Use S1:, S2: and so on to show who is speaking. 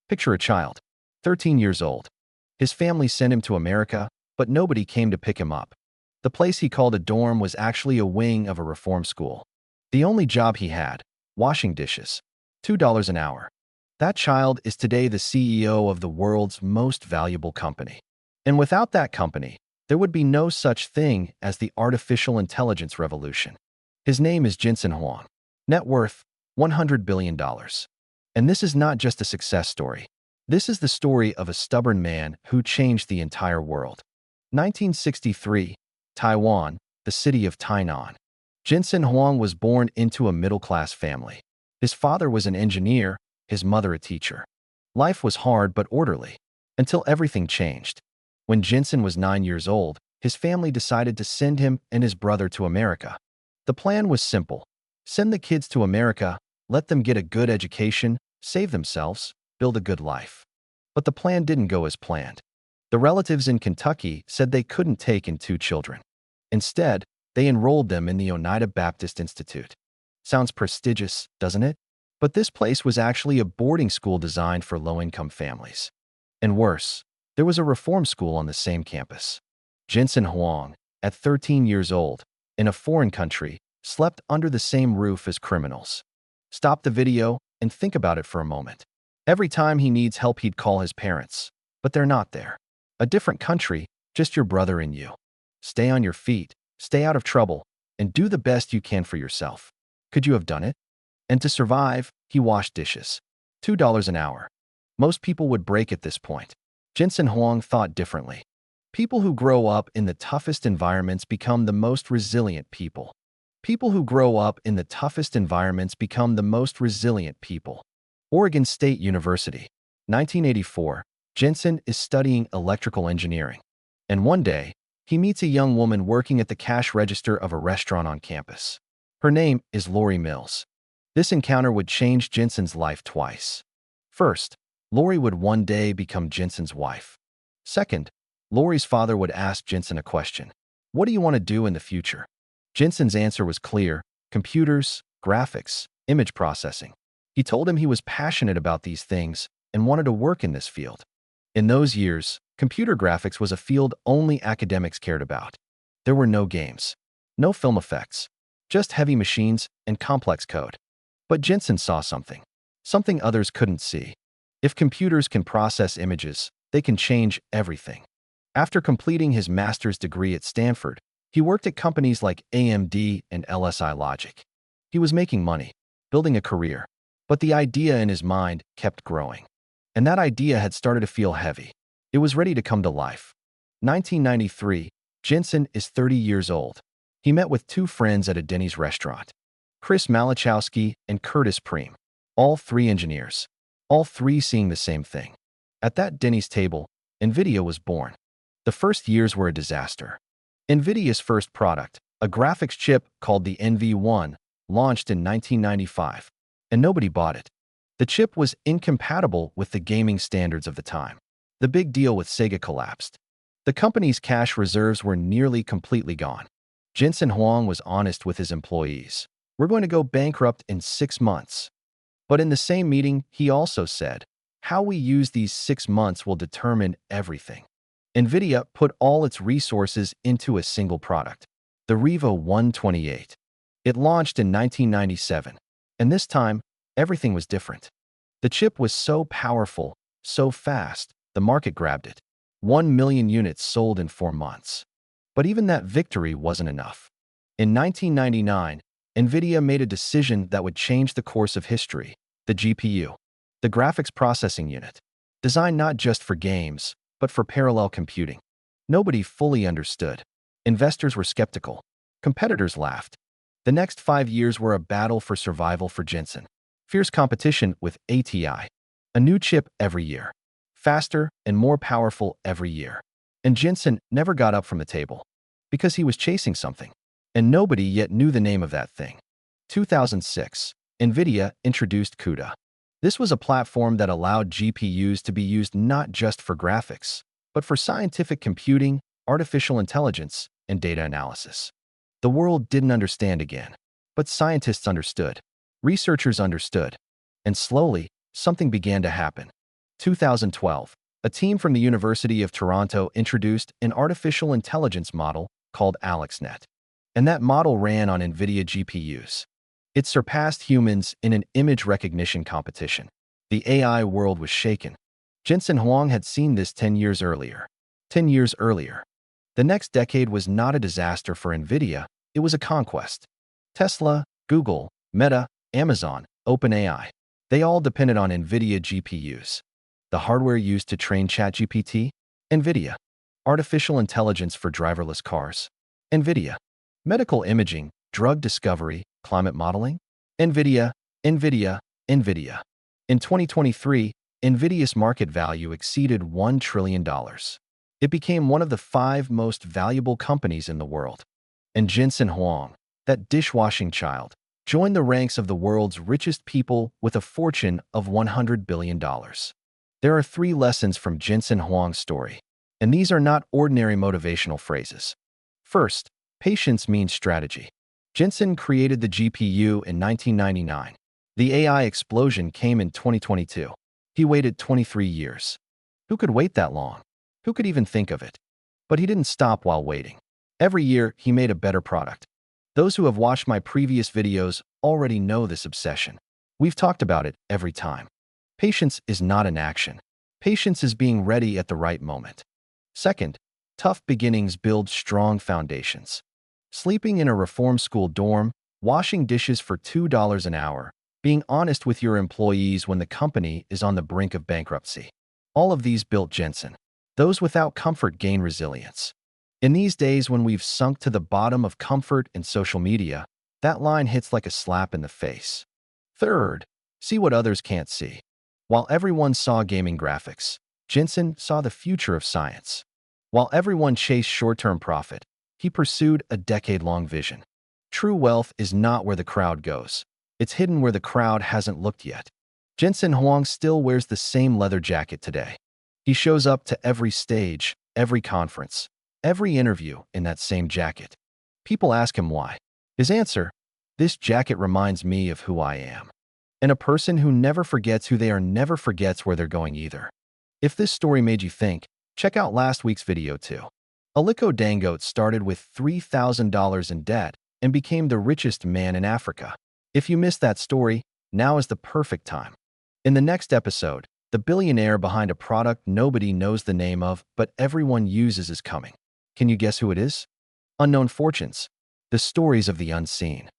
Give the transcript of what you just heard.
S1: Picture a child, 13 years old. His family sent him to America, but nobody came to pick him up. The place he called a dorm was actually a wing of a reform school. The only job he had, washing dishes. $2 an hour. That child is today the CEO of the world's most valuable company. And without that company, there would be no such thing as the artificial intelligence revolution. His name is Jensen Huang. Net worth, $100 billion. And this is not just a success story. This is the story of a stubborn man who changed the entire world. 1963, Taiwan, the city of Tainan. Jensen Huang was born into a middle-class family. His father was an engineer, his mother a teacher. Life was hard but orderly, until everything changed. When Jensen was 9 years old, his family decided to send him and his brother to America. The plan was simple. Send the kids to America, let them get a good education, save themselves, build a good life. But the plan didn't go as planned. The relatives in Kentucky said they couldn't take in 2 children. Instead, they enrolled them in the Oneida Baptist Institute. Sounds prestigious, doesn't it? But this place was actually a boarding school designed for low-income families. And worse, there was a reform school on the same campus. Jensen Huang, at 13 years old, in a foreign country, slept under the same roof as criminals. Stop the video and think about it for a moment. Every time he needs help, he'd call his parents, but they're not there. A different country, just your brother and you. Stay on your feet, stay out of trouble, and do the best you can for yourself. Could you have done it? And to survive, he washed dishes. $2 an hour. Most people would break at this point. Jensen Huang thought differently. People who grow up in the toughest environments become the most resilient people. People who grow up in the toughest environments become the most resilient people. Oregon State University, 1984. Jensen is studying electrical engineering. And one day, he meets a young woman working at the cash register of a restaurant on campus. Her name is Lori Mills. This encounter would change Jensen's life twice. First, Lori would one day become Jensen's wife. Second, Lori's father would ask Jensen a question. What do you want to do in the future? Jensen's answer was clear: computers, graphics, image processing. He told him he was passionate about these things and wanted to work in this field. In those years, computer graphics was a field only academics cared about. There were no games, no film effects, just heavy machines and complex code. But Jensen saw something others couldn't see. If computers can process images, they can change everything. After completing his master's degree at Stanford, he worked at companies like AMD and LSI Logic. He was making money, building a career, but the idea in his mind kept growing. And that idea had started to feel heavy. It was ready to come to life. 1993, Jensen is 30 years old. He met with 2 friends at a Denny's restaurant, Chris Malachowski and Curtis Preem, all 3 engineers, all 3 seeing the same thing. At that Denny's table, NVIDIA was born. The first years were a disaster. NVIDIA's first product, a graphics chip called the NV1, launched in 1995, and nobody bought it. The chip was incompatible with the gaming standards of the time. The big deal with Sega collapsed. The company's cash reserves were nearly completely gone. Jensen Huang was honest with his employees. We're going to go bankrupt in 6 months. But in the same meeting, he also said, how we use these 6 months will determine everything. NVIDIA put all its resources into a single product, the Revo 128. It launched in 1997, and this time, everything was different. The chip was so powerful, so fast, the market grabbed it. 1 million units sold in 4 months. But even that victory wasn't enough. In 1999, NVIDIA made a decision that would change the course of history: the GPU, the graphics processing unit, designed not just for games, but for parallel computing. Nobody fully understood. Investors were skeptical. Competitors laughed. The next 5 years were a battle for survival for Jensen. Fierce competition with ATI. A new chip every year. Faster and more powerful every year. And Jensen never got up from the table. Because he was chasing something. And nobody yet knew the name of that thing. 2006, NVIDIA introduced CUDA. This was a platform that allowed GPUs to be used not just for graphics, but for scientific computing, artificial intelligence, and data analysis. The world didn't understand again, but scientists understood. Researchers understood. And slowly, something began to happen. 2012, a team from the University of Toronto introduced an artificial intelligence model called AlexNet, and that model ran on NVIDIA GPUs. It surpassed humans in an image recognition competition. The AI world was shaken. Jensen Huang had seen this 10 years earlier. 10 years earlier. The next decade was not a disaster for NVIDIA, it was a conquest. Tesla, Google, Meta, Amazon, OpenAI, they all depended on NVIDIA GPUs. The hardware used to train ChatGPT? NVIDIA. Artificial intelligence for driverless cars? NVIDIA. Medical imaging, drug discovery, climate modeling? NVIDIA, NVIDIA, NVIDIA. In 2023, NVIDIA's market value exceeded $1 trillion. It became one of the 5 most valuable companies in the world. And Jensen Huang, that dishwashing child, joined the ranks of the world's richest people with a fortune of $100 billion. There are 3 lessons from Jensen Huang's story, and these are not ordinary motivational phrases. First, patience means strategy. Jensen created the GPU in 1999. The AI explosion came in 2022. He waited 23 years. Who could wait that long? Who could even think of it? But he didn't stop while waiting. Every year, he made a better product. Those who have watched my previous videos already know this obsession. We've talked about it every time. Patience is not an action. Patience is being ready at the right moment. Second, tough beginnings build strong foundations. Sleeping in a reform school dorm, washing dishes for $2 an hour, being honest with your employees when the company is on the brink of bankruptcy. All of these built Jensen. Those without comfort gain resilience. In these days when we've sunk to the bottom of comfort in social media, that line hits like a slap in the face. Third, see what others can't see. While everyone saw gaming graphics, Jensen saw the future of science. While everyone chased short-term profit, he pursued a decade-long vision. True wealth is not where the crowd goes. It's hidden where the crowd hasn't looked yet. Jensen Huang still wears the same leather jacket today. He shows up to every stage, every conference, every interview in that same jacket. People ask him why. His answer, this jacket reminds me of who I am. And a person who never forgets who they are never forgets where they're going either. If this story made you think, check out last week's video too. Aliko Dangote started with $3,000 in debt and became the richest man in Africa. If you missed that story, now is the perfect time. In the next episode, the billionaire behind a product nobody knows the name of, but everyone uses is coming. Can you guess who it is? Unknown fortunes. The stories of the unseen.